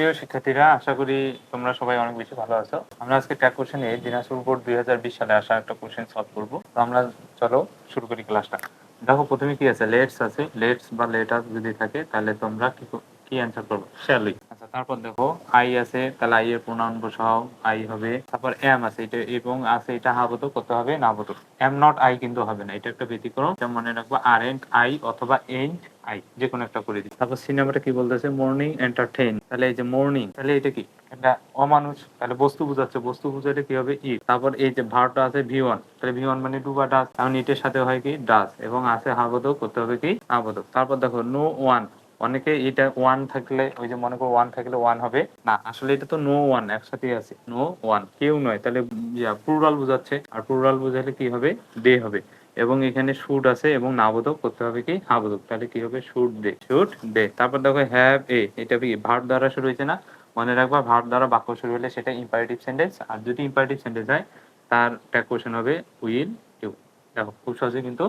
প্রিয় শিক্ষার্থীরা, আশা করি তোমরা সবাই অনেক বেশি ভালো আছো। আমরা আজকে ট্যাগ কোশ্চেনে দিনাজপুর বোর্ড 2020 সালে আসা একটা কোশ্চেন সলভ করবো। তো আমরা চলো শুরু করি ক্লাসটা। দেখো প্রথমে কি আছে, লেটস আছে। লেটস বা লেটাস যদি থাকে তাহলে তোমরা কি অ্যান্সার করবে, শ্যালই। আচ্ছা, তারপর দেখো আই আছে, তাহলে আই এর প্রোনাউন বসাও, আই হবে। তারপর এম আছে, এটা এবং আছে, এটা হাবোধক করতে হবে, না বোধক। এম নট আই কিন্তু হবে না, এটা একটা ব্যতিক্রম, এটা মনে রাখবো। আর এন্ড আই অথবা এন্ড আই, যে কোনো একটা করে দিই। তারপর সিনেমাটা কি বলতেছে, মর্নিং এন্টারটেইন, তাহলে এই যে মর্নিং, তাহলে এটা কি, এটা অমানুষ, তাহলে বস্তু বুঝাচ্ছে, বস্তু বুঝাইলে কি হবে, ইট। তারপর এই যে ভার্বটা আছে ভি ওয়ান, তাহলে ভি ওয়ান মানে ডু বা ডাস, কারণ ইটের সাথে হয় কি ডাস, এবং আছে হাবোধক, করতে হবে কি আবোধক। তারপর দেখো নো ওয়ান, অনেকে এটা ওয়ান থাকলে, ওই যে মনে করো ওয়ান থাকলে ওয়ান হবে না, আসলে এটা তো নো ওয়ান একসাথে আছে, নো ওয়ান কেউ নয়, তাহলে প্লুরাল বোঝাচ্ছে, আর প্লুরাল বোঝালে কি হবে, দে হবে। এবং এখানে শুড আছে এবং নাবোধক, করতে হবে কি হাবোধক, তাহলে কি হবে শুড দে, শুড দে। তারপর দেখো হ্যাভ এ, এটা কি ভার্ব দ্বারা শুরু হয়েছে না, মনে রাখবা ভার্ব দ্বারা বাক্য শুরু হলে সেটা ইম্পারেটিভ সেন্টেন্স, আর যদি ইম্পারেটিভ সেন্টেন্স হয় তার ট্যাগ কোশ্চেন হবে উইল ইউ। দেখো খুব সহজে কিন্তু